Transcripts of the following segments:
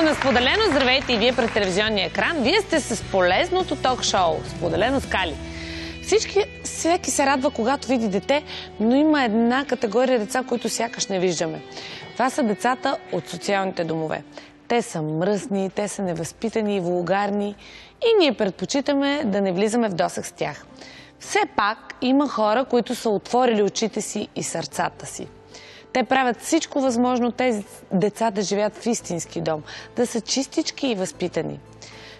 ефирчето на Споделено. Здравейте и вие пред телевизионния екран. Вие сте с полезното ток-шоу Споделено с Кали. Всеки се радва, когато види дете, но има една категория деца, които сякаш не виждаме. Това са децата от социалните домове. Те са мръсни, те са невъзпитани и вулгарни и ние предпочитаме да не влизаме в досег с тях. Все пак има хора, които са отворили очите си и сърцата си. Те правят всичко възможно тези деца да живеят в истински дом, да са чистички и възпитани.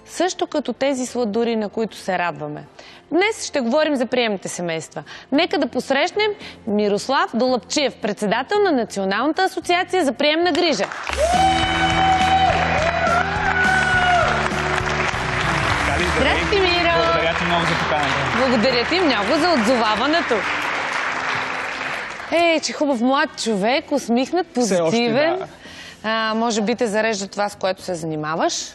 Също като тези сладури, на които се радваме. Днес ще говорим за приемните семейства. Нека да посрещнем Мирослав Долъпчиев, председател на Националната асоциация за приемна грижа. Здрасти, Миро! Благодаря ти много за поканата. Благодаря ти много за отзоваването. Че хубав млад човек, усмихнат, позитивен. Все още, да. Може би те зарежда това, с което се занимаваш?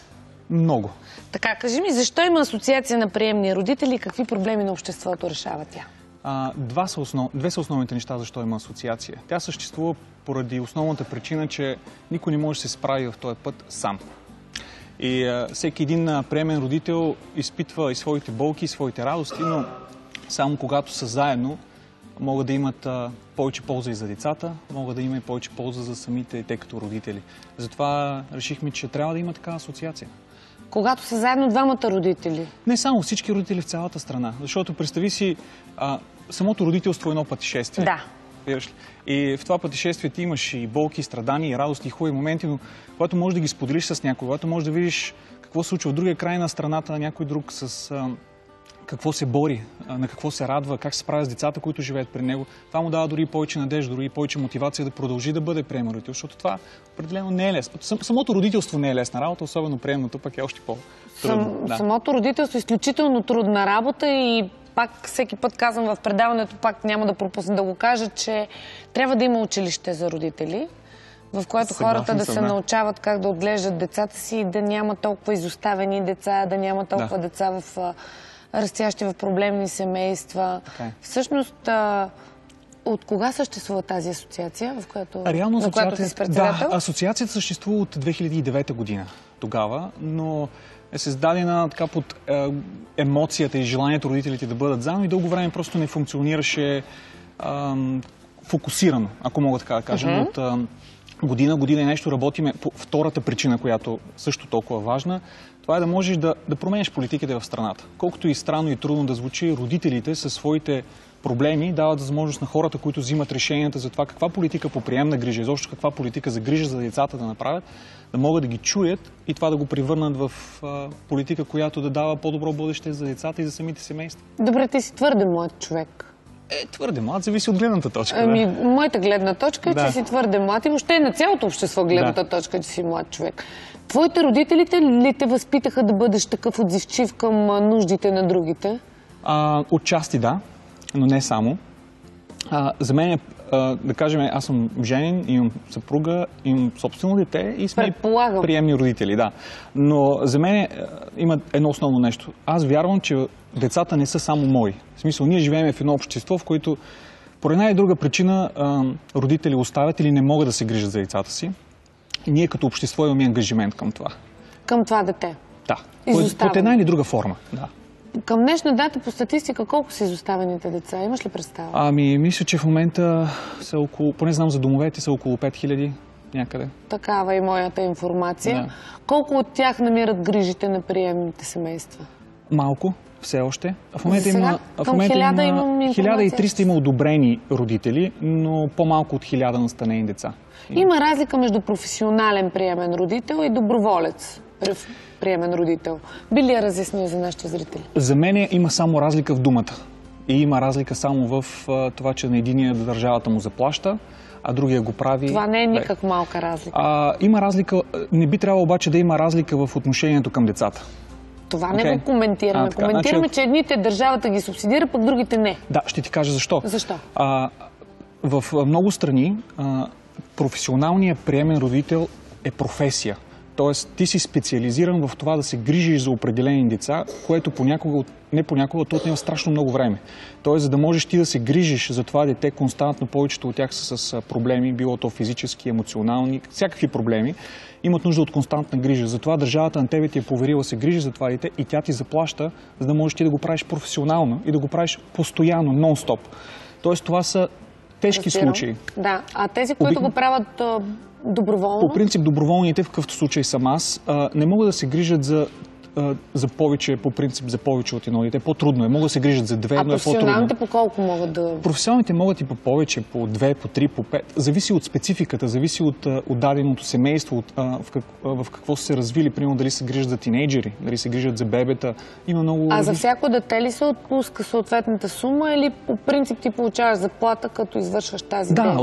Много. Така, кажи ми, защо има асоциация на приемни родители и какви проблеми на обществото решава тя? Две са основните неща, защо има асоциация. Тя съществува поради основната причина, че никой не може да се справи в този път сам. И всеки един приемен родител изпитва и своите болки, и своите радости, но само когато са заедно, могат да имат повече полза и за децата, могат да има и повече полза за самите те като родители. Затова решихме, че трябва да има такава асоциация. Когато са заедно двамата родители? Не само, всички родители в цялата страна. Защото представи си, самото родителство е едно пътешествие. Да. И в това пътешествие ти имаш и болки, и страдания, и радости, и хубави моменти, но когато можеш да ги споделиш с някой, когато можеш да видиш какво се случва в другия край на страната, на някой друг, с какво се бори, на какво се радва, как се справя с децата, които живеят при него, това му дава дори повече надежда, дори повече мотивация да продължи да бъде приемен родител, защото това определено не е лесно. Самото родителство не е лесна работа, особено приемното пък е още по-трудно. Самото родителство е изключително трудна работа и пак всеки път казвам в предаването, пак няма да пропусна да го кажа, че трябва да има училище за родители, в което хората да се научават как да отглеждат децата си и да няма толкова изоставени деца, да няма толкова деца в растящи в проблемни семейства. Всъщност, от кога съществува тази асоциация, на която си председател? Да, асоциацията съществува от 2009 година тогава, но е създадена така под емоцията и желанието родителите да бъдат заедно и дълго време просто не функционираше фокусирано, ако мога така да кажа. От година и нещо работиме по втората причина, която също толкова важна. Това е да можеш да променеш политиките в страната. Колкото и странно и трудно да звучи, родителите със своите проблеми дават възможност на хората, които взимат решенията за това каква политика по приемна грижа, изобщо каква политика за грижа за децата да направят, да могат да ги чуят и това да го превърнат в политика, която да дава по-добро бъдеще за децата и за самите семейства. Добре, ти си твърде млад човек. Твърде млад, зависи от гледната точка. Моята гледна точка е, че си твърде млад и въобще на цялото общество гледната точка е, че си млад човек. Твоите родителите ли те възпитаха да бъдеш такъв отзивчив към нуждите на другите? Отчасти да, но не само. За мен да кажем, аз съм женен, имам съпруга, имам собствено дете и сме приемни родители. Да. Но за мен има едно основно нещо. Аз вярвам, че децата не са само мои. В смисъл, ние живеем в едно общество, в което по една и друга причина родители оставят или не могат да се грижат за децата си. И ние като общество имаме ангажимент към това. Към това дете? Да. Под една или друга форма. Да. Към днешна дата по статистика колко са изоставените деца? Имаш ли представа? Мисля, че в момента са около, поне знам за домовете, са около 5000 някъде. Такава е моята информация. Да. Колко от тях намират грижите на приемните семейства? Малко, все още. В момента има 1300 има одобрени родители, но по-малко от 1000 настанени деца. Има разлика между професионален приемен родител и доброволец приемен родител. Би ли я разяснил за нашите зрители? За мен има само разлика в думата. И има разлика само в това, че на единия държавата му заплаща, а другия го прави. Това не е никак малка разлика. Има разлика, не би трябвало обаче да има разлика в отношението към децата. Това не го коментираме. Коментираме, че едните държавата ги субсидира, пък другите не. Да, ще ти кажа защо. Защо? В много страни професионалният приемен родител е професия. Тоест, ти си специализиран в това да се грижиш за определени деца, което понякога не понякога, то отнема страшно много време. Тоест, за да можеш ти да се грижиш за това дете константно, повечето от тях са с проблеми, било то физически, емоционални, всякакви проблеми, имат нужда от константна грижа. Затова държавата на тебе ти е поверила се грижи за това дете и тя ти заплаща, за да можеш ти да го правиш професионално и да го правиш постоянно, нон-стоп. Тоест, това са тежки случаи. Да, а тези, които го правят доброволно? По принцип, доброволните, в какъвто случай съм аз, не могат да се грижат за повече, по принцип, за повече от едно дете. По-трудно е. Могат да се грижат за две, но е по-трудно. А професионалните по колко могат да... Професионалните могат и по повече, по 2, по 3, по 5. Зависи от спецификата, зависи от даденото семейство, в какво са се развили. Примерно дали се грижат за тинейджери, дали се грижат за бебета. Има много... А за всяко дете ли се отпуска съответната сума или по принцип ти получаваш заплата, като извършваш тази дейност? Да,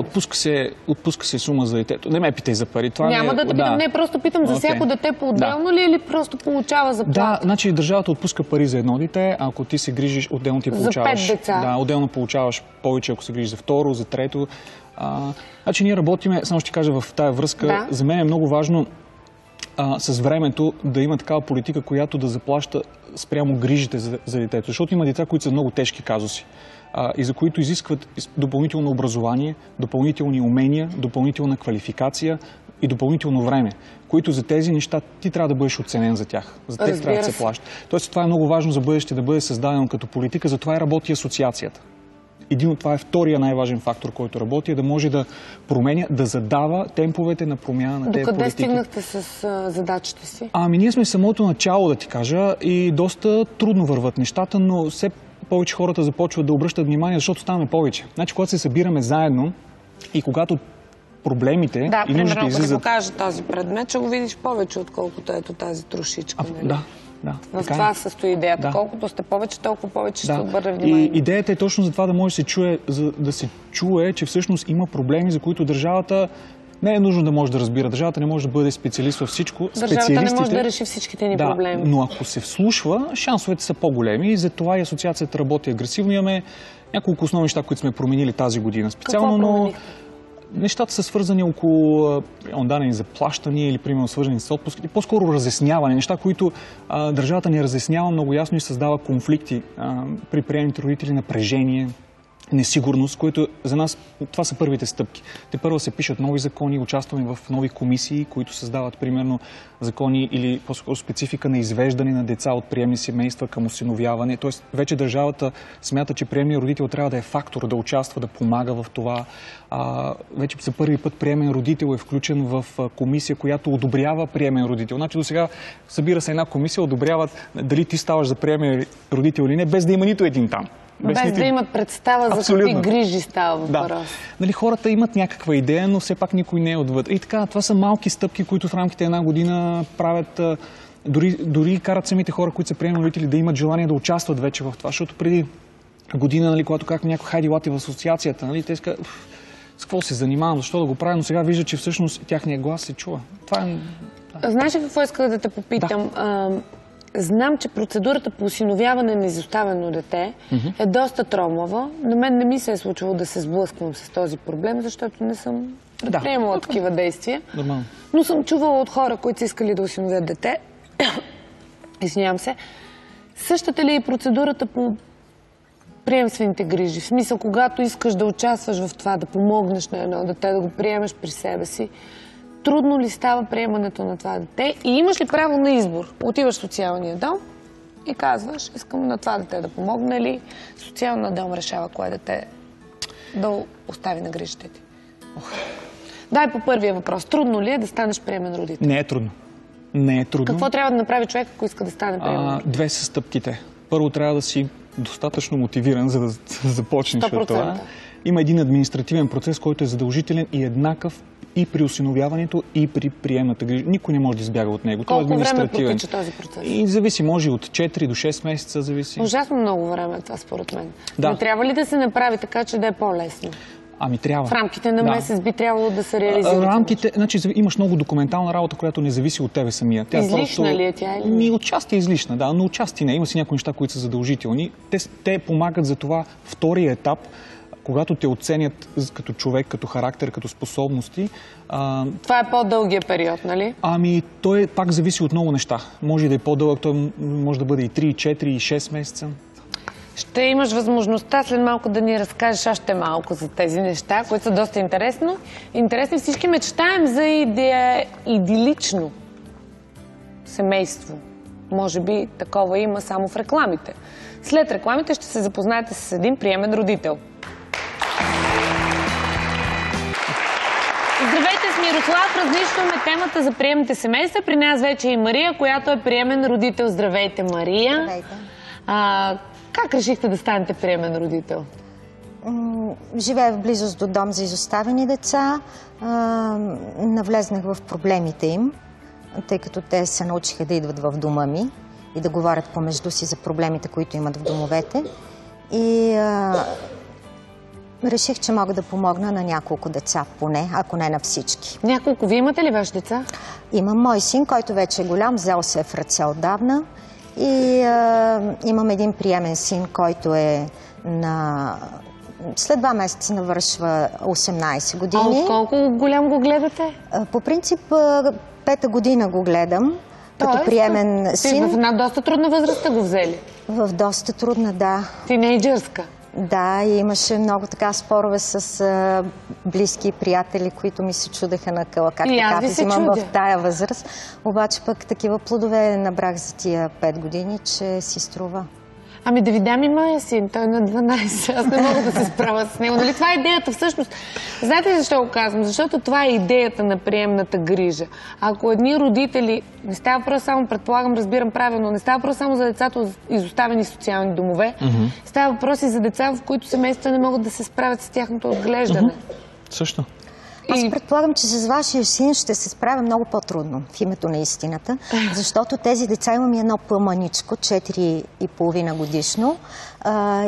отпуска се сума за детето. Не ме питай за пари. Това няма да те питам, не, просто питам за всяко дете по-отделно ли или просто получава заплата? Да, значи държавата отпуска пари за едно дете, ако ти се грижиш, отделно ти получаваш... За 5 деца. Да, отделно получаваш повече, ако се грижиш за второ, за трето. Значи ние работиме, само ще ти кажа в тая връзка, за мен е много важно с времето да има такава политика, която да заплаща спрямо грижите за детето. Защото има деца, които са много тежки казуси и за които изискват допълнително образование, допълнителни умения, допълнителна квалификация и допълнително време, които за тези неща ти трябва да бъдеш оценен за тях. За те трябва да се плаща. Тоест това е много важно за бъдеще да бъде създадено като политика, затова и работи асоциацията. Това е втория най-важен фактор, който работи, е да може да променя, да задава темповете на промяна на тези политики. Докъде стигнахте с задачите си? Ние сме самото начало, да ти кажа, и доста трудно върват нещата, но все повече хората започват да обръщат внимание, защото ставаме повече. Значи, когато се събираме заедно и когато проблемите и нуждите излизат... Да, примерно, да покажа този предмет, че го видиш повече, отколкото ето тази трошичка. Да. В това състои идеята. Колкото сте повече, толкова повече ще обърне внимание. И идеята е точно за това да може да се чуе, че всъщност има проблеми, за които държавата не е нужно да може да разбира. Държавата не може да бъде специалист във всичко. Държавата не може да реши всичките ни проблеми. Но ако се вслушва, шансовете са по-големи и затова и асоциацията работи агресивно. Имаме няколко основни неща, които сме променили тази година. Специално, но нещата са свързани около дадени заплащания или примерно свързани с отпуските. По-скоро разясняване. Неща, които държавата не разяснява много ясно и създава конфликти при приемните родители, напрежение, несигурност, което за нас това са първите стъпки. Те първо се пишат нови закони, участваме в нови комисии, които създават примерно закони или по-скоро специфика на извеждане на деца от приемни семейства към осиновяване. Тоест вече държавата смята, че приемният родител трябва да е фактор, да участва, да помага в това. Вече за първи път приемен родител е включен в комисия, която одобрява приемен родител. Значи до сега събира се една комисия, одобряват дали ти ставаш за приемен родител или не, без да има нито един там. Без да имат представа за какви грижи става въпрос. Хората имат някаква идея, но все пак никой не е отвътре. И така, това са малки стъпки, които в рамките на една година правят, дори карат самите хора, които са приемни родители, да имат желание да участват вече в това. Защото преди година, когато казахме някой хайди лати в асоциацията, те сказаха, с какво се занимавам, защо да го правя, но сега вижда, че всъщност тяхния глас се чува. Това е... Знаеш ли какво исках да те попитам? Знам, че процедурата по осиновяване на изоставено дете е доста тромава. На мен не ми се е случвало да се сблъсквам с този проблем, защото не съм предприемала такива действия. Нормално. Но съм чувала от хора, които са искали да осиновят дете. Извинявам се. Същата ли е процедурата по приемствените грижи? В смисъл, когато искаш да участваш в това, да помогнеш на едно дете, да го приемеш при себе си, трудно ли става приемането на това дете и имаш ли право на избор? Отиваш в социалния дом и казваш, искам на това дете да помогна, или социалния дом решава кое дете да остави на грижите ти? Дай по първия въпрос. Трудно ли е да станеш приемен родител? Не е трудно. Не е трудно. Какво трябва да направи човек, ако иска да стане приемен родител? Две са стъпките. Първо трябва да си достатъчно мотивиран, за да започнеш от това. Има един административен процес, който е задължителен и еднакъв и при осиновяването, и при приемната грижа. Никой не може да избяга от него. Колко време протича този процес? И зависи, може от 4 до 6 месеца зависи. Ужасно много време е това, според мен. Да. Не трябва ли да се направи така, че да е по-лесно? Трябва. В рамките на месец би трябвало да се реализира. Значи имаш много документална работа, която не зависи от тебе самия. Излишна ли е тя? Или? Отчасти е излишна, да, но отчасти не. Има си някои неща, които са задължителни. Те помагат за това втория етап, когато те оценят като човек, като характер, като способности. Това е по-дългия период, нали? Ами, той пак зависи от много неща. Може да е по-дълъг, той може да бъде и 3, 4, и 6 месеца. Ще имаш възможността след малко да ни разкажеш още малко за тези неща, които са доста интересни. Всички мечтаем за идилично семейство. Може би такова има само в рекламите. След рекламите ще се запознаете с един приемен родител. Здравейте, с Мирослав разнищваме темата за приемните семейства. При нас вече е и Мария, която е приемен родител. Здравейте, Мария. Здравейте. Как решихте да станете приемен родител? Живея в близост до дом за изоставени деца. Навлезнах в проблемите им, тъй като те се научиха да идват в дома ми и да говорят помежду си за проблемите, които имат в домовете. И реших, че мога да помогна на няколко деца, поне, ако не на всички. Няколко. Вие имате ли ваши деца? Имам мой син, който вече е голям, взел се в ръце отдавна. И имам един приемен син, който е след 2 месеца навършва 18 години. А от колко голям го гледате? По принцип 5-та година го гледам, като приемен син. В една доста трудна възраст сте го взели? В доста трудна, да. Тинейджърска? Да, и имаше много така спорове с близки приятели, които ми се чудеха на къла. Как така взимам в тая възраст. Обаче пък такива плодове набрах за тия 5 години, че си струва. Ами да ви дам и моя син, той е на 12, аз не мога да се справя с него. Нали? Това е идеята всъщност. Знаете ли защо го казвам? Защото това е идеята на приемната грижа. Ако едни родители, не става въпрос само, предполагам, разбирам правилно, не става въпрос само за децата от изоставени социални домове, става въпрос и за деца, в които семейства не могат да се справят с тяхното отглеждане. Също. Аз предполагам, че с вашия син ще се справя много по-трудно в името на истината, защото тези деца имам едно по-маничко, 4,5 годишно,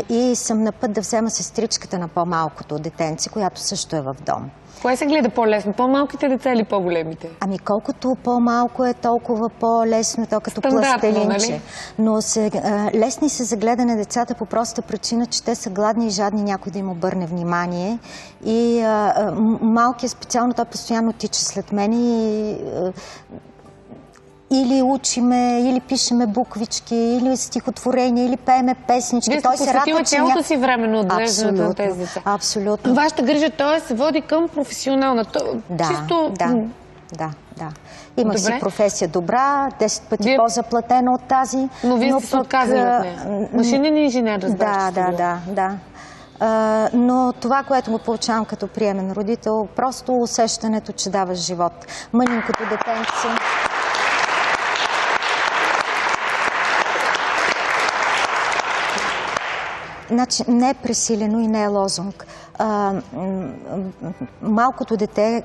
и съм на път да взема сестричката на по-малкото детенце, която също е в дом. Кое се гледа по-лесно? По-малките деца или по-големите? Ами колкото по-малко е, толкова по-лесно, то като пластелинче. Нали? Но лесни са за гледане децата по проста причина, че те са гладни и жадни някой да им обърне внимание. И малкият специално, той постоянно тича след мен и или учиме, или пишеме буквички, или стихотворения, или пееме песнички. Вие сте посветила цялото си време на отглеждането на тези деца. Абсолютно. Вашата грижа, т.е. се води към професионална. Да. Имах си професия добра, 10 пъти по-заплатена от тази. Но вие сте се отказали от нея. Машинен инженер, разбрах. Да. Но това, което го получавам като приемен родител, просто усещането, че даваш живот. Мъненькото детенце. Значи, не е пресилено и не е лозунг. Малкото дете,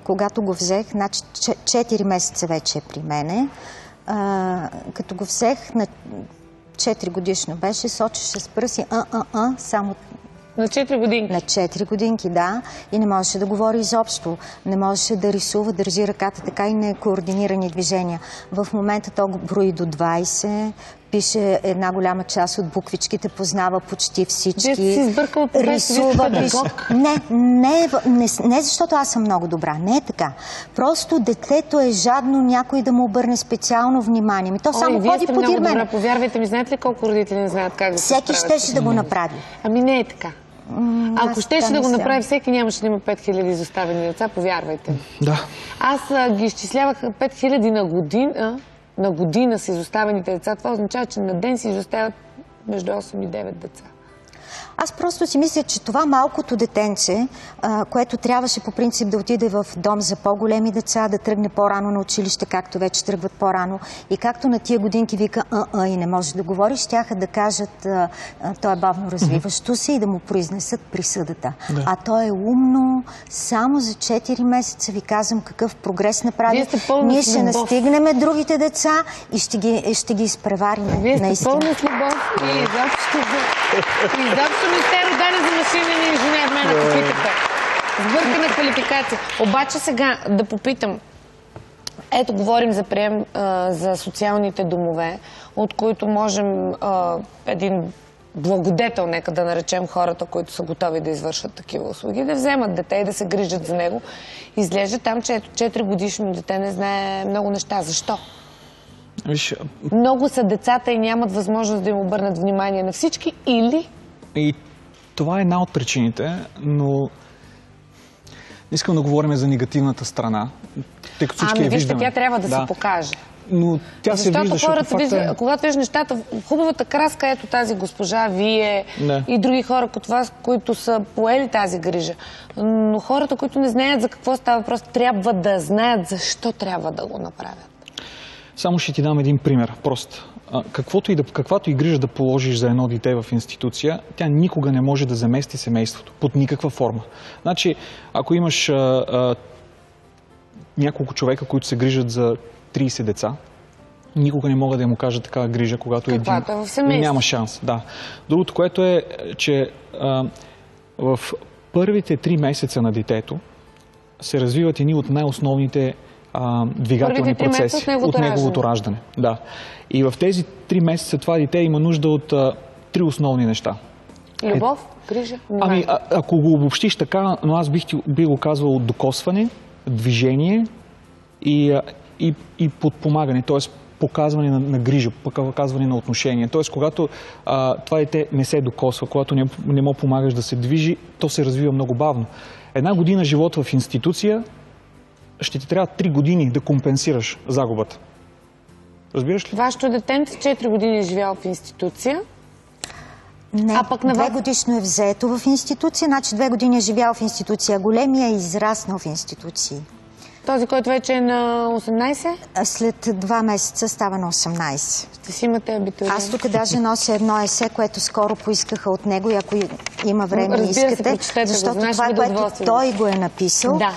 когато го взех, значи 4 месеца вече е при мене, като го взех, на 4 годишно беше, сочеше с пръси, само... На 4 годинки? На 4 годинки, да. И не можеше да говори изобщо. Не можеше да рисува, държи ръката така и некоординирани движения. В момента то го брои до 20, пише една голяма част от буквичките, познава почти всички. Вие сте си сбъркала рисува. Не защото аз съм много добра. Не е така. Просто детето е жадно някой да му обърне специално внимание. То само ходи подир мен. Повярвайте ми, знаете ли колко родители не знаят как да се справят? Всеки щеше да го направи. Ами не е така. Ако щеше да го направи всеки, нямаше да има 5000 изоставени деца, повярвайте. Да. Аз ги изчислявах 5000 на година с изоставените деца. Това означава, че на ден се изоставят между 8 и 9 деца. Аз просто си мисля, че това малкото детенце, което трябваше по принцип да отиде в дом за по-големи деца, да тръгне по-рано на училище, както вече тръгват по-рано, и както на тия годинки вика и не може да говори, щяха да кажат той е бавно развиващо се и да му произнесат присъдата. Да. А той е умно, само за 4 месеца ви казвам какъв прогрес направи. Ние ще настигнем другите деца и ще ги изпреварим. Вие сте пълна с любов и изобщо не сте родени за машинен инженер, мен да попитате. Сбъркана квалификация. Обаче сега да попитам. Ето, говорим за прием за социалните домове, от които можем един благодетел, нека да наречем хората, които са готови да извършват такива услуги, да вземат дете и да се грижат за него. Изглежда там, че ето 4-годишно дете не знае много неща. Защо? Виж... Много са децата и нямат възможност да им обърнат внимание на всички или... И това е една от причините, но искам да говорим за негативната страна. Тъй като всички вижте, тя трябва да се покаже. Но тя се вижда, защото когато виждаш нещата, хубавата краска, ето тази госпожа, вие и други хора като вас, които са поели тази грижа. Но хората, които не знаят за какво става въпрос, трябва да знаят защо трябва да го направят. Само ще ти дам един пример, прост. Каквато и грижа да положиш за едно дете в институция, тя никога не може да замести семейството, под никаква форма. Значи, ако имаш няколко човека, които се грижат за 30 деца, никога не могат да им окажат такава грижа, когато един... в семейство. Няма шанс, да. Другото, което е, че в първите 3 месеца на детето се развиват едни от най-основните двигателни процеси от неговото раждане. Да. И в тези 3 месеца това дете има нужда от 3 основни неща. Любов, грижа, ако го обобщиш така, но аз бих го казвал докосване, движение и подпомагане, т.е. показване на грижа, показване на отношение. Т.е. когато това дете не се докосва, когато не му помагаш да се движи, то се развива много бавно. 1 година живот в институция ще ти трябва 3 години да компенсираш загубата. Разбираш ли? Вашето детенце 4 години е живял в институция. Не, 2 годишно е взето в институция, значи 2 години е живял в институция. Големия е израснал в институции. Този, който вече е на 18? След 2 месеца става на 18. Ще си имате абитуриент. Аз тук даже нося едно есе, което скоро поискаха от него и ако има време и искате, защото това е което той го е написал. Да.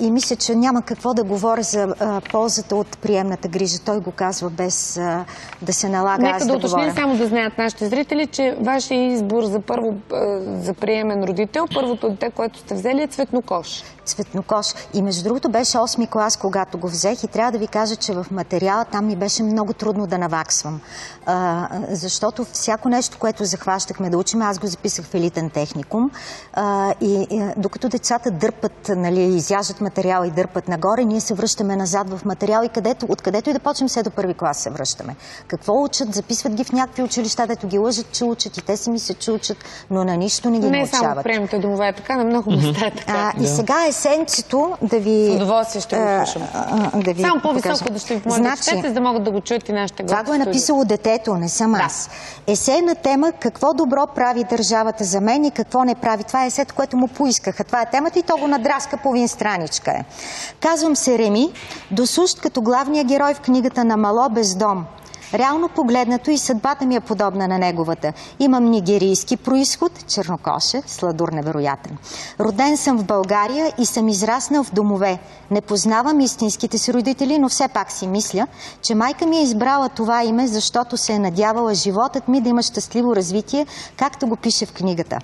И мисля, че няма какво да говоря за ползата от приемната грижа. Той го казва без да се налага аз да говоря. Нека да уточним, само да знаят нашите зрители, че вашия избор за приемен родител, първото дете, което сте взели, е цветнокош. Цветнокош. И между другото беше 8-ми клас, когато го взех и трябва да ви кажа, че в материала там ми беше много трудно да наваксвам. Защото всяко нещо, което захващахме да учим, аз го записах в елитен техникум. Докато децата дърпат, изяждат материал и дърпат нагоре, ние се връщаме назад в материал и откъдето и да почнем все до 1-ви клас се връщаме. Какво учат? Записват ги в някакви училища, дето ги лъжат, че учат и те си мислят, че учат, но на нищо не ги научават. Не само в приемните домове е така, на много места е така. И сега есенцето да ви... С удоволствие ще го слушам. Само по-високо да ще ви помоля да четете, за да могат да го чуят и нашите гости. Това го е написало детето, не съм аз. Есе на тема какво добро прави държавата за мен и какво не прави. Това е есето, което му поискаха. Това е темата и то го надраска половин страничка. Казвам се Реми, досущ като главния герой в книгата на Мало без дом. Реално погледнато и съдбата ми е подобна на неговата. Имам нигерийски происход, чернокоше, сладур невероятен. Роден съм в България и съм израснал в домове. Не познавам истинските си родители, но все пак си мисля, че майка ми е избрала това име, защото се е надявала животът ми да има щастливо развитие, както го пише в книгата.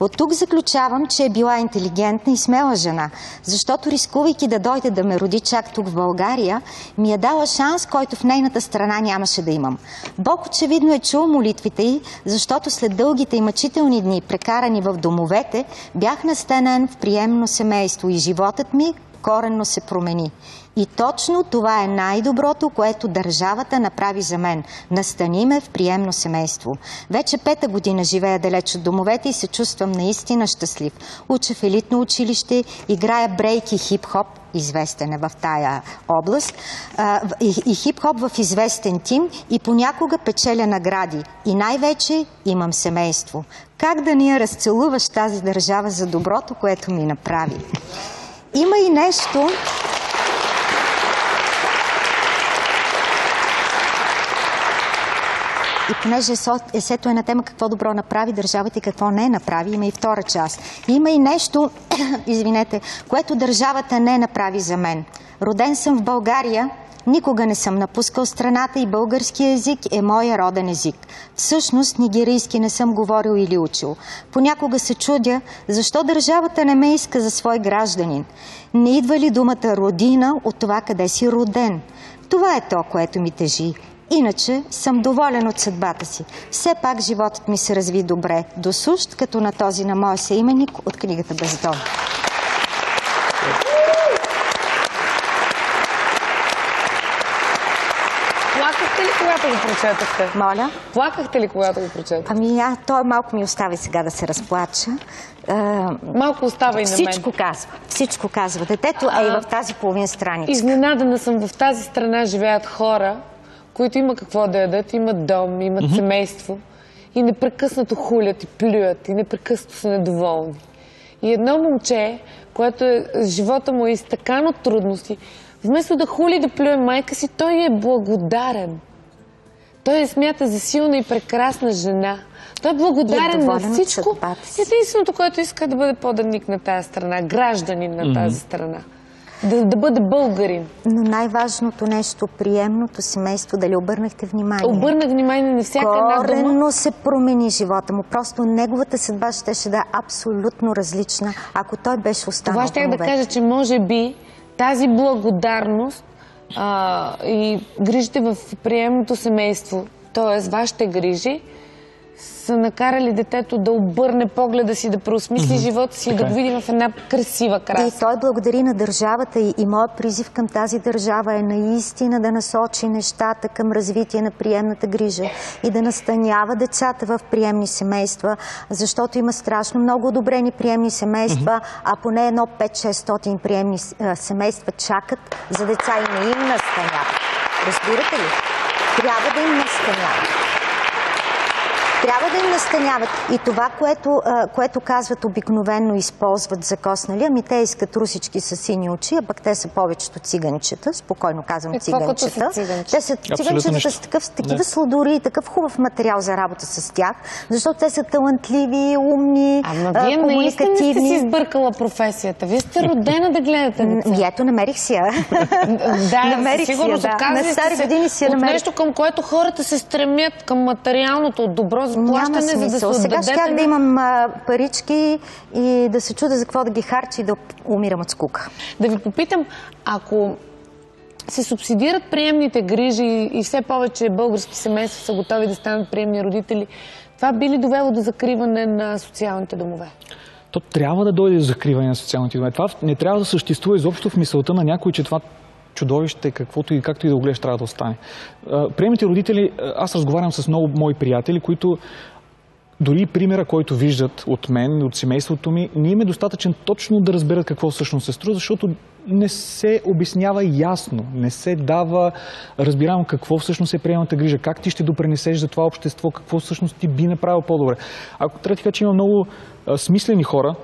От тук заключавам, че е била интелигентна и смела жена, защото рискувайки да дойде да ме роди чак тук в България, ми е дала шанс, който в нейната страна нямаше да имам. Бог очевидно е чул молитвите й, защото след дългите и мъчителни дни, прекарани в домовете, бях настанен в приемно семейство и животът ми коренно се промени. И точно това е най-доброто, което държавата направи за мен. Настани ме в приемно семейство. Вече 5-та година живея далеч от домовете и се чувствам наистина щастлив. Уча в елитно училище, играя брейк и хип-хоп, известен е в тая област, и хип-хоп в известен тим и понякога печеля награди. И най-вече имам семейство. Как да ни я разцелуваш тази държава за доброто, което ми направи? Има и нещо... И понеже есето е на тема какво добро направи държавата и какво не направи, има и втора част. Има и нещо, извинете, което държавата не направи за мен. Роден съм в България, никога не съм напускал страната и български език е моя роден език. Всъщност нигерийски не съм говорил или учил. Понякога се чудя, защо държавата не ме иска за свой гражданин. Не идва ли думата родина от това къде си роден? Това е то, което ми тежи. Иначе съм доволен от съдбата си. Все пак животът ми се разви добре, досущ, като на този на моя съименник от книгата Бездом. Плакахте ли, когато го прочетахте? Моля? Плакахте ли, когато го прочетахте? Ами, той малко ми остави сега да се разплача. Малко остава и на мен. Всичко казва. Всичко казва. Детето е и в тази половин страница. Изненадана съм, в тази страна живеят хора, които има какво да ядат, имат дом, имат семейство и непрекъснато хулят и плюят и непрекъснато са недоволни. И едно момче, което живота му е изтъкан от трудности, вместо да хули да плюе майка си, той е благодарен. Той я смята за силна и прекрасна жена. Той е благодарен на всичко. Единственото, което иска е да бъде поданик на тази страна, гражданин на тази страна. Да бъде българин. Но най-важното нещо, приемното семейство, дали обърнахте внимание? Обърнах внимание на всяка една дума. Коренно се промени живота му. Просто неговата съдба щеше да е абсолютно различна, ако той беше останал. Това щях да кажа, че може би тази благодарност и грижите в приемното семейство, т.е. вашите грижи, са накарали детето да обърне погледа си, да преосмисли живота си и да го види в една красива краса. И той благодари на държавата и моят призив към тази държава е наистина да насочи нещата към развитие на приемната грижа и да настанява децата в приемни семейства, защото има страшно много одобрени приемни семейства, а поне 500-600 приемни семейства чакат за деца и не им настаняват. Разбирате ли? Трябва да им настаняват. Трябва да им настаняват. И това, което казват обикновено, използват за коснали, ами те искат русички с сини очи, а пък те са повечето циганчета, спокойно казвам циганчета. Те са циганчета с такива сладури и такъв хубав материал за работа с тях, защото те са талантливи, умни, комуникативни. Вие наистина сте си избъркала професията. Вие сте родена да гледате деца. Ето, намерих си я. Да, сигурно се отказвате от нещо, към което хората се стремят, към материалното, от добро няма смисъл. Сега щях да имам парички и да се чудя за какво да ги харча и да умирам от скука. Да ви попитам, ако се субсидират приемните грижи и все повече български семейства са готови да станат приемни родители, това би ли довело до закриване на социалните домове? То трябва да дойде до закриване на социалните домове. Това не трябва да съществува изобщо в мисълта на някой, че това чудовище, каквото и както и да го гледаш, трябва да остане. Приемните родители, аз разговарям с много мои приятели, които дори примера, който виждат от мен, от семейството ми, не им е достатъчен точно да разберат какво всъщност се струва, защото не се обяснява ясно, не се дава разбираемо какво всъщност е приемната грижа, как ти ще допринесеш за това общество, какво всъщност ти би направил по-добре. Ако трябва да ти кажа, че има много смислени хора,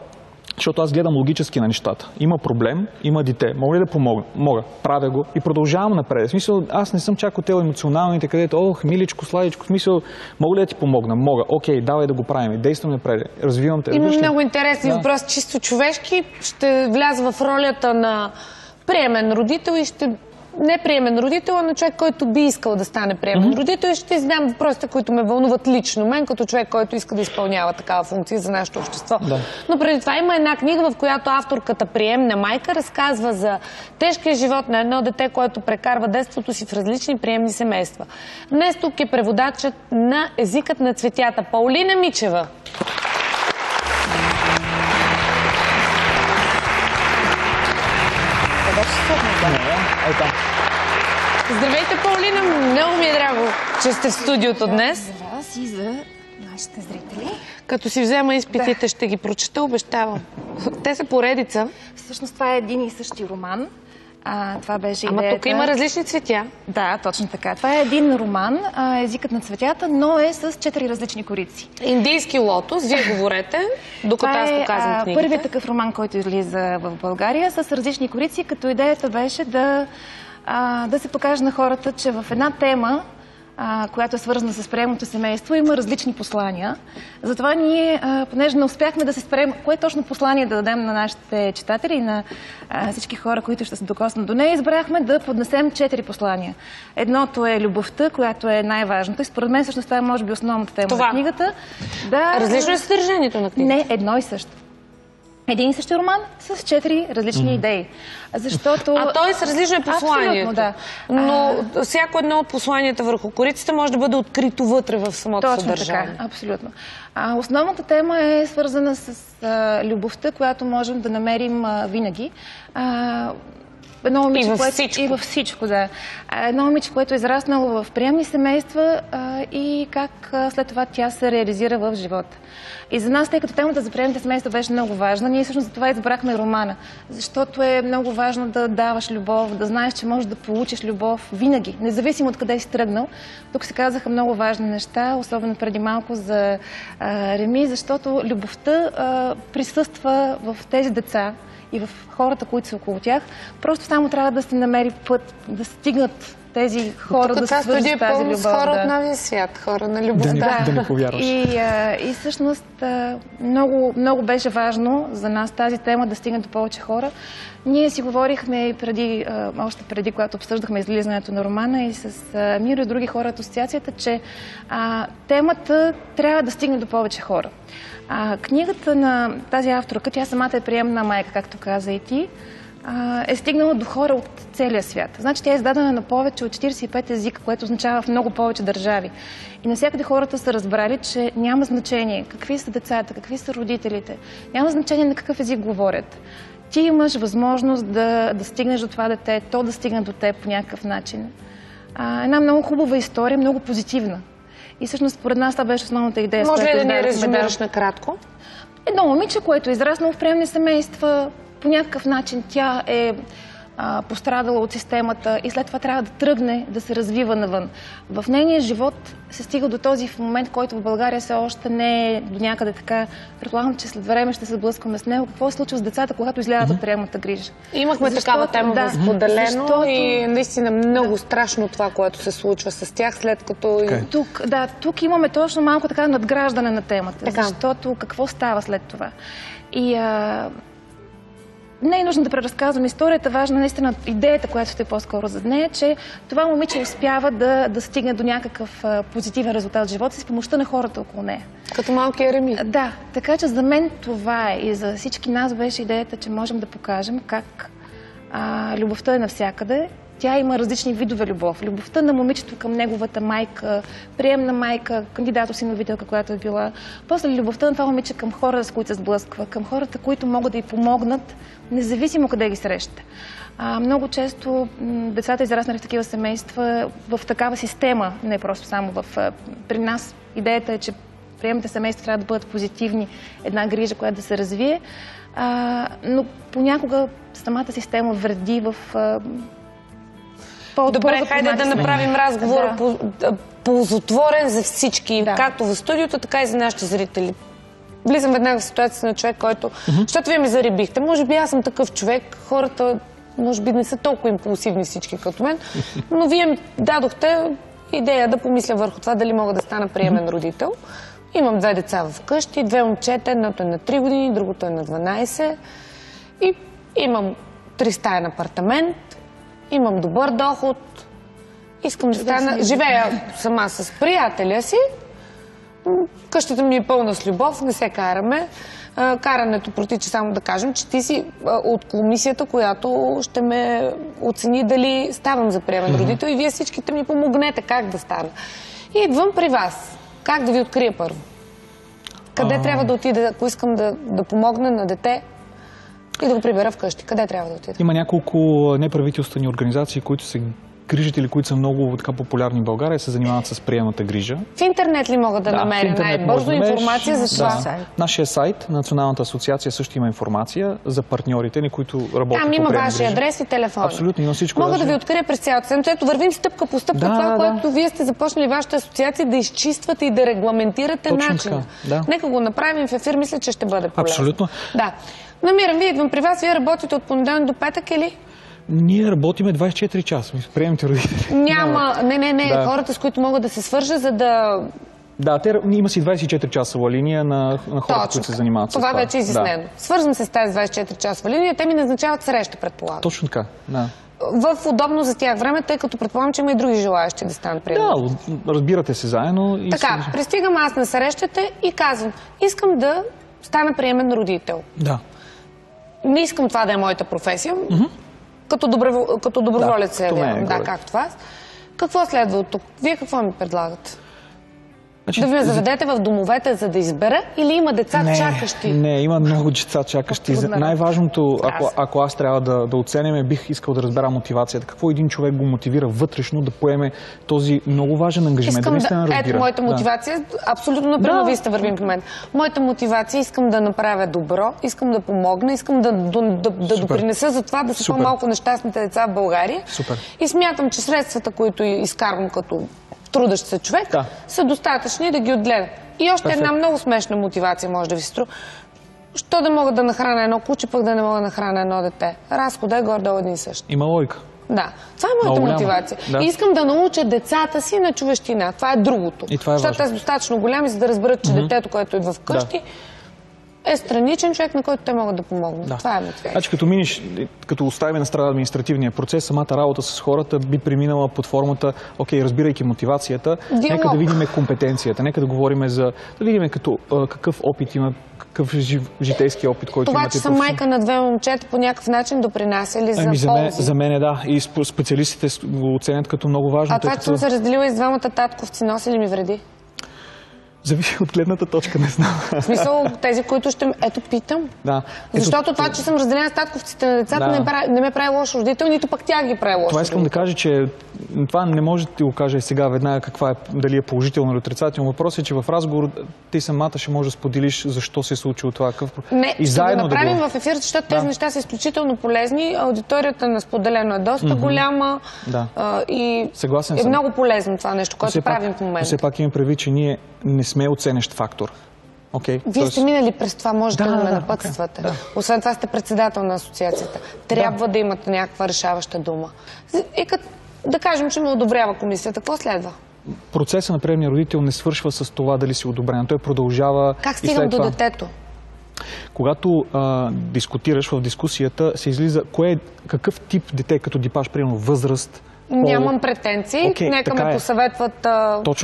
защото аз гледам логически на нещата. Има проблем, има дете. Мога ли да помогна? Мога. Правя го и продължавам напред. В смисъл, аз не съм чак отел емоционалните, където, миличко, сладичко. В смисъл, мога ли да ти помогна? Мога. Окей, давай да го правим. Действам напред. Развивам те. Има много интересни въпроси. Чисто човешки ще вляза в ролята на приемен родител и ще не приемен родител, а на човек, който би искал да стане приемен родител, и ще задам въпросите, които ме вълнуват лично мен, като човек, който иска да изпълнява такава функция за нашето общество. Да. Но преди това има една книга, в която авторката приемна майка разказва за тежкия живот на едно дете, което прекарва детството си в различни приемни семейства. Днес тук е преводачът на Езикът на цветята Паулина Мичева. Здравейте, Паулина! Много ми е драго, че сте в студиото днес. За вас и за нашите зрители. Като си взема изпитите, ще ги прочета, обещавам. Те са поредица. Всъщност това е един и същи роман. Това беше идеята. Ама тук има различни цветя. Да, точно така. Това е един роман, Езикът на цветята, но е с 4 различни корици. Индийски лотос, вие говорете, докато аз показвам книгите. Първият такъв роман, който излиза в България, с различни корици, като идеята беше да се покаже на хората, че в една тема, която е свързана с приемното семейство, има различни послания. Затова ние, понеже не успяхме да се спрем кое точно послание да дадем на нашите читатели и на всички хора, които ще се докоснат до нея, избрахме да поднесем 4 послания. Едното е любовта, която е най-важното и според мен всъщност това е може би основната тема на книгата. Различно е съдържанието на книгата? Не, едно и също. един и същи роман с 4 различни идеи. Защото... Т.е. различно е посланието. Да. Но всяко едно от посланията върху корицата може да бъде открито вътре в самото съдържание. Точно така, абсолютно. Основната тема е свързана с любовта, която можем да намерим винаги. Едно момиче, и във всичко. Да. Едно момиче, което е израснало в приемни семейства и как след това тя се реализира в живота. И за нас, тъй като темата за приемните семейства беше много важна, ние всъщност за това избрахме романа. Защото е много важно да даваш любов, да знаеш, че можеш да получиш любов винаги, независимо от къде си тръгнал. Тук се казаха много важни неща, особено преди малко за Реми, защото любовта присъства в тези деца и в хората, които са около тях. Просто само трябва да се намери път, да стигнат тези хора да се свържат с тази любов. С хора от новия свят, хора на любовта. Да не повярваш. И всъщност много беше важно за нас тази тема да стигне до повече хора. Ние си говорихме и още преди, когато обсъждахме излизането на романа и с Миро и други хора от асоциацията, че темата трябва да стигне до повече хора. Книгата на тази авторка, тя самата е приемна майка, както каза и ти, е стигнала до хора от целия свят. Значи тя е издадена на повече от 45 езика, което означава в много повече държави. И навсякъде хората са разбрали, че няма значение какви са децата, какви са родителите, няма значение на какъв език говорят. Ти имаш възможност да стигнеш до това дете, то да стигне до теб по някакъв начин. Една много хубава история, много позитивна. И всъщност според нас това беше основната идея. Може ли да ни резюмираш накратко? Едно момиче, което е израснало в приемни семейства, по някакъв начин тя е пострадала от системата и след това трябва да тръгне да се развива навън. В нейния живот се стига до този момент, който в България все още не е до някъде така. Предполагам, че след време ще се сблъскваме с него. Какво се случва с децата, когато излязат от приемната грижа? Имахме такава тема в Споделено и наистина много страшно това, което се случва с тях, след като... Тук имаме точно малко така надграждане на темата, защото какво става след това. И не е нужно да преразказвам историята, важна наистина идеята, която сте по-скоро зад нея, че това момиче успява да стигне до някакъв позитивен резултат в живота си с помощта на хората около нея. Като малкия Реми. Да, така че за мен това е и за всички нас беше идеята, че можем да покажем как любовта е навсякъде. Тя има различни видове любов. Любовта на момичето към неговата майка, приемна майка, кандидат-осиновителка, която е била. После любовта на това момиче към хора, с които се сблъсква, към хората, които могат да й помогнат, независимо къде ги среща. Много често децата, израснали в такива семейства, в такава система, не просто само при нас, идеята е, че приемните семейства трябва да бъдат позитивни, една грижа, която да се развие, но понякога самата система вреди в Добре, хайде да направим разговора ползотворен за всички, както в студиото, така и за нашите зрители. Влизам веднага в ситуацията на човек, който... Защото вие ме зарибихте. Може би аз съм такъв човек. Хората, може би, не са толкова импулсивни всички като мен, но вие ми дадохте идея да помисля върху това дали мога да стана приемен родител. Имам 2 деца вкъщи, 2 момчета, едното е на 3 години, другото е на 12. И имам 3-стаен апартамент. Имам добър доход, искам да стана... Живея сама с приятеля си, къщата ми е пълна с любов, не се караме. Карането протича, само да кажем, че ти си от комисията, която ще ме оцени дали ставам за приемен родител и вие всичките ми помогнете как да стана. И идвам при вас. Как да ви открия първо? Къде трябва да отида, ако искам да помогна на дете и да го прибера вкъщи? Къде трябва да отида? Има няколко неправителствени организации, които се грижат или които са много популярни в България, се занимават с приемната грижа. В интернет ли мога да намеря най-бързо информация за това? Нашия сайт, Националната асоциация, също има информация за партньорите ни, които работят по приемна грижа. Там има вашия адрес и телефон. Абсолютно, има всичко. Мога да ви открия през цялата седмица. Ето, вървим стъпка по стъпка това, което вие сте започнали вашата асоциация да изчиствате и да регламентирате начина. Нека го направим в ефир, мисля, че ще бъде полезно. Абсолютно. Да. Намирам ви, идвам при вас. Вие работите от понеделник до петък или? Ние работиме 24 часа. Приемните родители. Няма. Не. Хората, с които могат да се свържа, за да... Да, има си 24-часова линия на хората, които се занимават с това. Това вече е изяснено. Свързвам се с тази 24-часова линия. Те ми назначават среща, предполагам. Точно така, да. В удобно за тях време, тъй като предполагам, че има и други желаящи да станат приемни. Да, разбирате се заедно. И така, пристигам аз на срещата и казвам, искам да стана приемен родител. Да. не искам това да е моята професия, като доброволец се явявам, както вас. Какво следва от тук? Вие какво ми предлагате? Да ви заведете в домовете, за да избера, или има деца чакащи? Не, има много деца чакащи. Най-важното, ако аз трябва да оценим, бих искал да разбера мотивацията. Какво един човек го мотивира вътрешно да поеме този много важен ангажимент? Ето моята мотивация. Абсолютно напрямо вие сте вървим в момента. Моята мотивация, искам да направя добро, искам да помогна, искам да допринеса за това да са по-малко нещастните деца в България. И смятам, че средствата, които изкарвам като трудещ се човек, са достатъчни да ги отгледат. И още една много смешна мотивация може да ви се струва. Що да мога да нахраня едно куче, пък да не мога да нахраня едно дете? Разходът е горе-долу един и същ. Има логика. Да. Това е моята мотивация. И искам да науча децата си на човещина. Това е другото. Защото те са достатъчно голями, за да разберат, че детето, което идва вкъщи, е страничен човек, на който те могат да помогнат. Това е мотивация. Значи, като оставим на страна административния процес, самата работа с хората би преминала под формата, разбирайки мотивацията, нека да видим компетенцията, нека да говорим да видим какъв опит има, какъв житейски опит, който имате. Това, че съм майка на две момчета, по някакъв начин допринася ли за ползи? За мен да. И специалистите го оценят като много важно. А това, че съм се разделила и с двамата татковци, носи ли ми вреди? Зависи от гледната точка, не знам. В смисъл, тези, които ще... Ето, питам. Защото това, че съм разделена с татковците на децата, не ме прави лош родител, нито пък тя ги прави лош. Това искам да кажа, че това не може да ти го кажа сега веднага дали е положително или отрицателно. Въпросът е, че в разговор ти самата ще можеш да споделиш защо се е случило това. Не, ще го направим в ефир, защото тези неща са изключително полезни. Аудиторията на споделено е доста голяма и е много полезно това нещо, което правим в момента. Все пак имам предвид, че ние не сме оценещ фактор. Вие сте минали през това, можете да ме напътствате. Освен това сте председател на асоциацията. Трябва да имате някаква решаваща дума. И да кажем, че ме одобрява комисията. Какво следва? Процесът на приемния родител не свършва с това дали си одобрен. Той продължава. Как стигам до детето? Когато дискутираш в дискусията, се излиза какъв тип дете, като дипаш, примерно възраст. Нямам претенции. Нека ме посъветват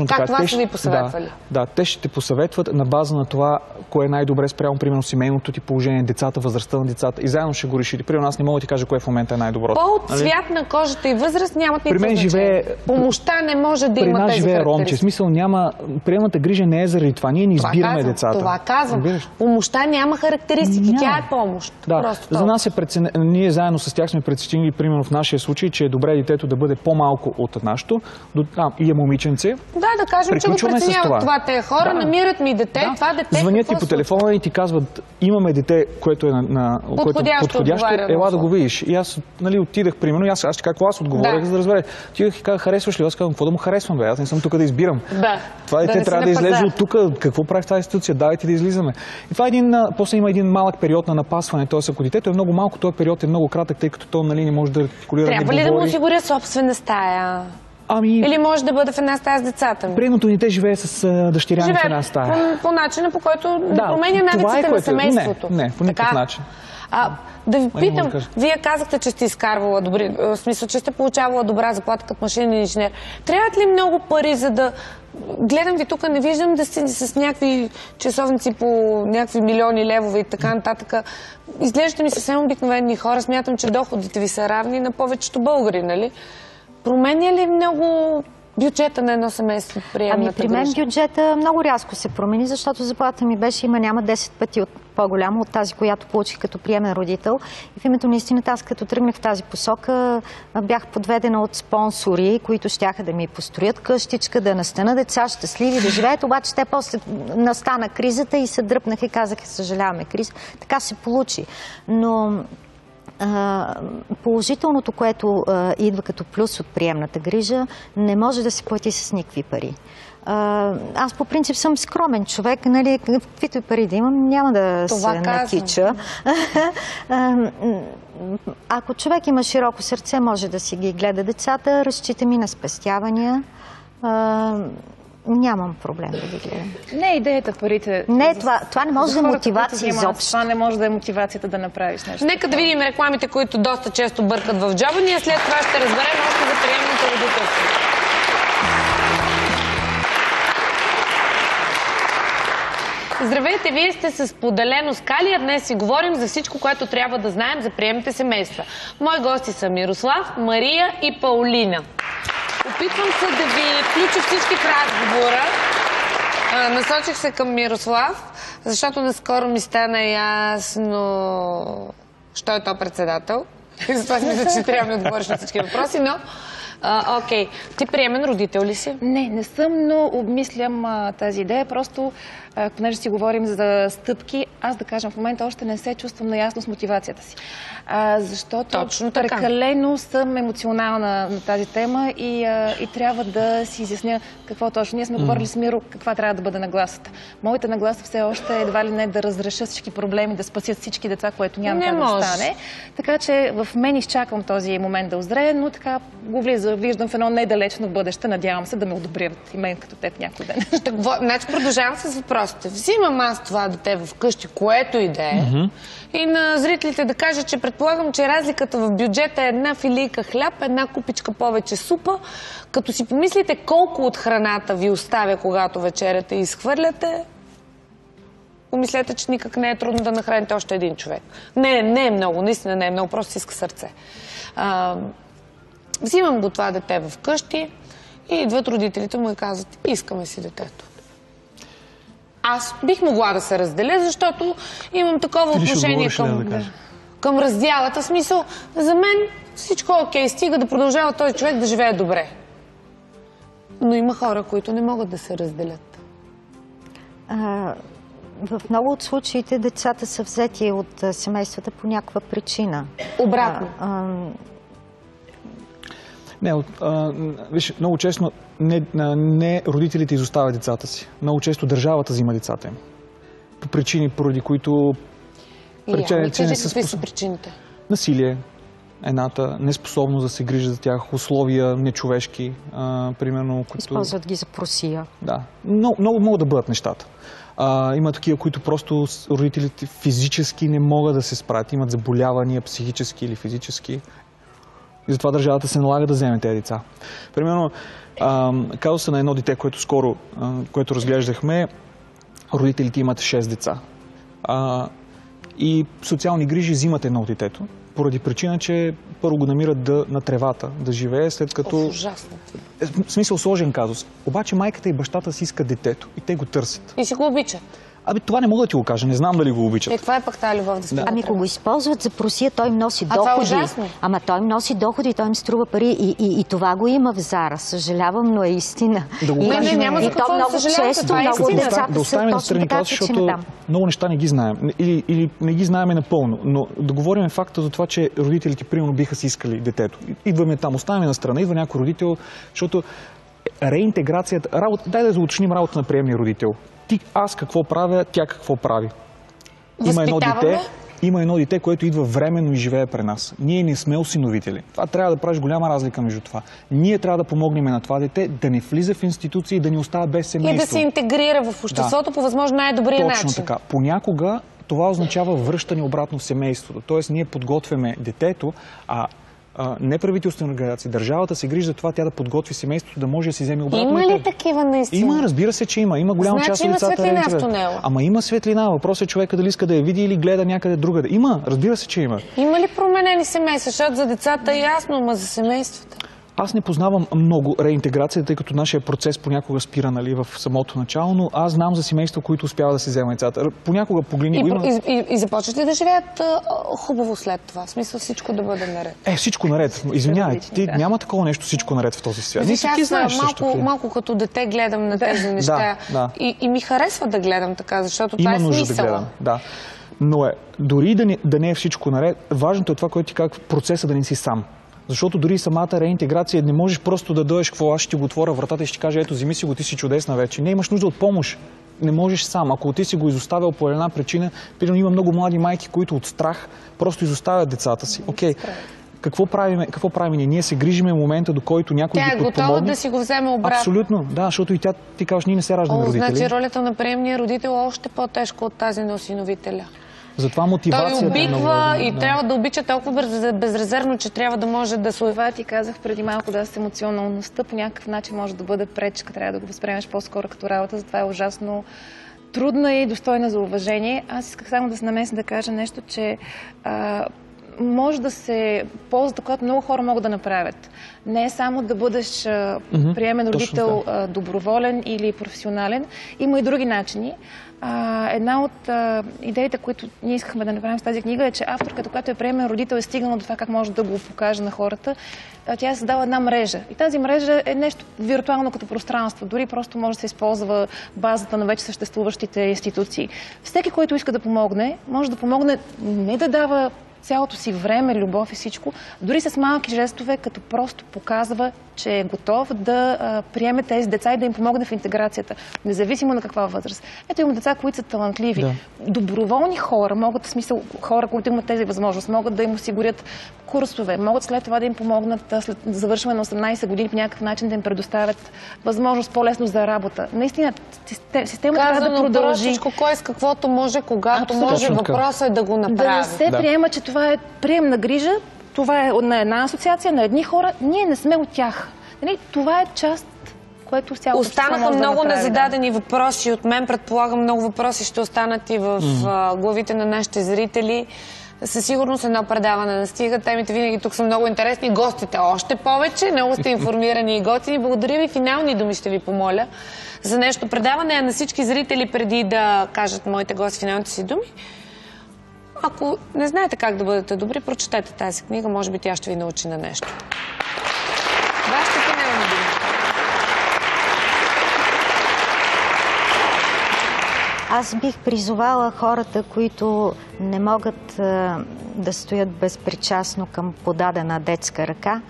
както вас са ви посъветвали. Да, те ще те посъветват на база на това, кое е най-добре спрямо, примерно, семейното ти положение, децата, възрастта на децата. И заедно ще го решите. Примерно, аз не мога да ти кажа кое в момента е най-доброто. По цвят на кожата и възраст нямат никакво значение. Помощта не може да има тези живее ромче. В смисъл няма... Приемната грижа не е заради това. Ние не избираме децата. Това казвам. Помощта няма характеристики. Тя е помощ. За нас ние заедно с тях сме преценили, примерно в нашия случай, че е добре детето да бъде по-малко от нашото и е момиченце. Да кажем, че го преценяват това. Те хора намират ми дете, това дете. Звънят ти по телефона и ти казват, имаме дете, което е подходящо, ела да го видиш. И аз отидах, примерно, аз аз отговорих, за да разбере. Отидах и казах, харесваш ли? Аз казвам, какво да му харесвам, бе? Аз не съм тук да избирам. Това дете трябва да излезе от тук. Какво прави тази институция? Давайте да излизаме. И това после има един малък период на напасване. Тоест, ако детето е много малко, този период е много кратък, тъй като то не може да артикулира, не говори. Трябва ли да му осигуря собствена стая? Или може да бъде в една стая с децата ми? Приемното дете живее с дъщеря ми в една стая. По начина, по който не променя навиците на семейството. Не, по никакъв начин. Да ви питам, вие казахте, че сте изкарвала добри, в смисъл, че сте получавала добра заплата като машинен инженер. Трябват ли много пари, за да... Гледам ви тук, не виждам да сте с някакви часовници по някакви милиони левове и така нататък. Изглеждате ми съвсем обикновени хора. Смятам, че доходите ви са равни на повечето българи, нали? Променя ли много бюджета на едно семейство приемната грижа? При мен бюджета много рязко се промени, защото заплата ми беше няма 10 пъти по-голяма от тази, която получих като приемен родител. И в името на истината, аз като тръгнах в тази посока, бях подведена от спонсори, които щяха да ми построят къщичка, да настанат деца щастливи, да живеят. Обаче те после настана кризата и се дръпнаха и казаха, съжаляваме криза. Така се получи. Но положителното, което идва като плюс от приемната грижа, не може да се плати с никакви пари. Аз по принцип съм скромен човек, нали, каквито и пари да имам, няма да се накича. Ако човек има широко сърце, може да си ги гледа децата, разчитам и на спестявания. Нямам проблем да ви гледам. Не е идеята парите. Не, това не може да е мотивация изобщо. Това не може да е мотивацията да направиш нещо. Нека да видим рекламите, които доста често бъркат в джоба. Ние след това ще разберем още за приемното родителство. Здравейте, вие сте с Споделено с Кали, а днес си говорим за всичко, което трябва да знаем за приемните семейства. Мои гости са Мирослав, Мария и Паулина. Опитвам се да ви включа всички в разговора. Насочих се към Мирослав, защото наскоро ми стана ясно, що е то председател. И затова си мисля, че трябва да ми отговориш на всички въпроси, но... Окей. Ти приемен родител ли си? Не съм, но обмислям тази идея. Просто, понеже си говорим за стъпки, аз да кажем, в момента още не се чувствам наясно с мотивацията си. Защото прекалено съм емоционална на тази тема и трябва да си изясня какво точно. Ние сме говорили с Миро каква трябва да бъде нагласата. Моята нагласа все още едва ли не да разреша всички проблеми, да спасят всички деца, което няма как да стане. Така че в мен изчаквам този момент да озрее, но така го виждам в едно недалечно бъдеще. Надявам се да ме одобрят и мен като теб някой ден. Значи продължавам с въпросите. Взимам аз това дете вкъщи, което и да е, и на зрителите да кажа, че предполагам, че разликата в бюджета е една филийка хляб, една купичка повече супа. Като си помислите колко от храната ви оставя, когато вечерята изхвърляте, помислете, че никак не е трудно да нахраните още един човек. Не е много, наистина не е много, просто си иска сърце. Взимам го това дете вкъщи и идват родителите му и казват: искаме си детето. Аз бих могла да се разделя, защото имам такова отношение към раздялата. В смисъл, за мен всичко е окей, стига да продължава този човек да живее добре. Но има хора, които не могат да се разделят. В много от случаите децата са взети от семействата по някаква причина. Обратно. Виж, много често не родителите изоставят децата си. Много често държавата взима децата им. По причини, поради които... Какви са причините? Насилие, едната, неспособност да се грижи за тях, условия нечовешки, примерно... Използват ги за просия. Да. Много могат да бъдат нещата. Има такива, които просто родителите физически не могат да се справят. Имат заболявания, психически или физически. И затова държавата се налага да вземе тези деца. Примерно, казуса на едно дете, което разглеждахме, родителите имат 6 деца. И социални грижи взимат едно от детето, поради причина, че първо го намират на тревата, да живее, след като... Ужасно. В смисъл сложен казус. Обаче майката и бащата си искат детето и те го търсят. И си го обичат. Това не мога да ти го кажа, не знам дали го обичат. Това е пък тази любов да спи. Ако го използват за просия, той им носи доходи. Той им носи доходи, той им струва пари и това го има в Зара. Съжалявам, но е истина. Няма за какво да съжалявате, това е истина. Да оставим на страни казус, защото много неща не ги знаем. Или не ги знаем напълно. Но да говорим факта за това, че родителите примерно биха си искали детето. Идваме там, оставяме на страна, идва някой родител, защото реинтеграцията, дай да уточним работа на приемния родител. Аз какво правя, тя какво прави. Има едно дете, което идва временно и живее при нас. Ние не сме осиновители. Това трябва да правиш голяма разлика между това. Ние трябва да помогнем на това дете да не влиза в институции и да ни остава без семейство. И да се интегрира в обществото по възможно най-добрия начин. Точно така. Понякога това означава връщане обратно в семейството. Тоест ние подготвяме детето, неправителствени организации, държавата се грижи за това тя да подготви семейството, да може да си вземе обратно. Има ли такива наистина? Има, разбира се, че има. Има голяма част от децата. Значи има светлина в тунела. Ама има светлина. Въпросът е човека дали иска да я види или гледа някъде другаде. Има, разбира се, че има. Има ли променени семейства? Защото за децата е ясно, ама за семействата? Аз не познавам много реинтеграция, тъй като нашия процес понякога спира, нали, в самото начало, но аз знам за семейства, които успяват да се вземат децата. Понякога погледни... И започват ли да живеят хубаво след това? В смисъл всичко да бъде наред? Всичко наред. Извинявай, ти няма такова нещо всичко наред в този свят. Малко като дете гледам на тези неща. И ми харесва да гледам така, защото това е смисъл. Има нужда да гледам, да. Но дори да не е всичко наред, важното е това, което ти казах, процеса да не си сам. Защото дори самата реинтеграция не можеш просто да дойдеш, какво аз ще го отворя вратата и ще кажа: ето, вземи си го, ти си чудесна вече. Не, имаш нужда от помощ. Не можеш сам. Ако ти си го изоставил по една причина, примерно има много млади майки, които от страх просто изоставят децата си. Окей. Какво правим ние? Ние се грижиме в момента, до който някой ги подпомогне. Тя е готова да си го вземе обратно. Абсолютно, да, защото и ти казваш, ние не се раждаме родители. Значи ролята на приемния родител е още по-тежка от тази на осиновителя. Затова мотивацията той обиква и трябва да обича толкова безрезервно, че трябва да може да се... Това ти казах преди малко, да, с емоционалността по някакъв начин може да бъде пречка. Трябва да го възприемеш по-скоро като работа. Затова е ужасно трудна и достойна за уважение. Аз исках само да се намесна да кажа нещо, че може да се ползва, когато много хора могат да направят. Не е само да бъдеш приемен родител, доброволен или професионален. Има и други начини. Една от идеите, които ние искахме да направим с тази книга е, че авторката, която е приемен родител, е стигнала до това как може да го покаже на хората. Тя е създала една мрежа. И тази мрежа е нещо виртуално като пространство. Дори просто може да се използва базата на вече съществуващите институции. Всеки, който иска да помогне, може да помогне не да дава цялото си време, любов и всичко, дори с малки жестове, като просто показва, че е готов да приеме тези деца и да им помогне в интеграцията, независимо на каква възраст. Ето има деца, които са талантливи. Да. Доброволни хора могат, в смисъл хора, които имат тези възможности, могат да им осигурят курсове, могат след това да им помогнат след завършване на 18 години по някакъв начин да им предоставят възможност по-лесно за работа. Наистина, системата трябва да продължи. Простичко, кой с каквото може, когато може, въпросът е да го направи. Да не се приема, че това е приемна грижа, това е на една асоциация, на едни хора, ние не сме от тях. Това е част, което цялото останаха много незададени въпроси от мен. Предполагам, много въпроси ще останат и в главите на нашите зрители. Със сигурност едно предаване настига. Темите винаги тук са много интересни. Гостите още повече. Много сте информирани и готини. Благодаря ви. Финални думи ще ви помоля за нещо предаване. А на всички зрители, преди да кажат моите гости финалните си думи, ако не знаете как да бъдете добри, прочетете тази книга. Може би тя ще ви научи на нещо. Вашите финални думи. Аз бих призовала хората, които не могат да стоят безпричастно към подадена детска ръка,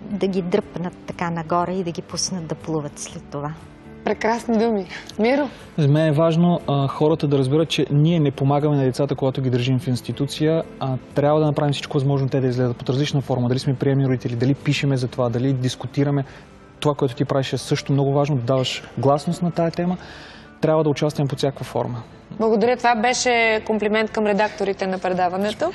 да ги дръпнат така нагоре и да ги пуснат да плуват след това. Прекрасни думи. Миро? За мен е важно хората да разберат, че ние не помагаме на децата, когато ги държим в институция, а трябва да направим всичко възможно те да излезат под различна форма. Дали сме приемни родители, дали пишеме за това, дали дискутираме. Това, което ти правиш, е също много важно, да даваш гласност на тая тема. Трябва да участваме под всякаква форма. Благодаря. Това беше комплимент към редакторите на предаването.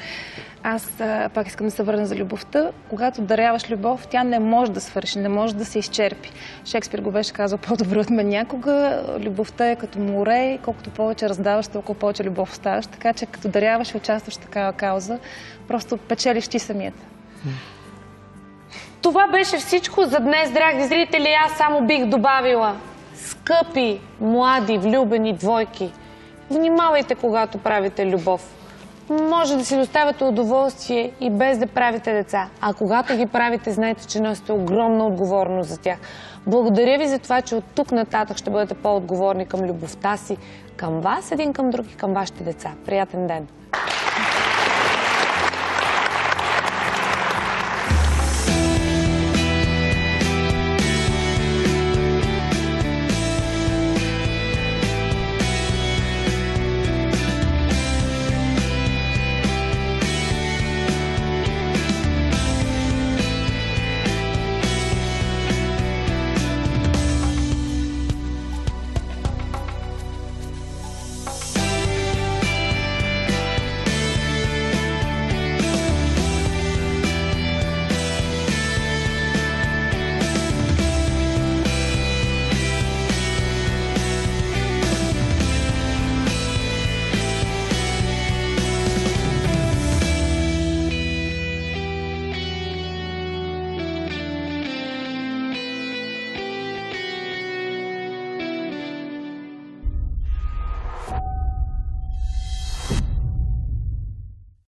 Аз пак искам да се върна за любовта. Когато даряваш любов, тя не може да свърши, не може да се изчерпи. Шекспир го беше казал по-добре от мен някога. Любовта е като море и колкото повече раздаваш, толкова повече любов оставаш. Така че като даряваш и участваш в такава кауза, просто печелиш ти самият. Това беше всичко за днес, драги зрители. Аз само бих добавила: скъпи, млади, влюбени двойки, внимавайте, когато правите любов. Може да си доставяте удоволствие и без да правите деца. А когато ги правите, знайте, че носите огромна отговорност за тях. Благодаря ви за това, че от тук нататък ще бъдете по-отговорни към любовта си, към вас, един към друг и към вашите деца. Приятен ден!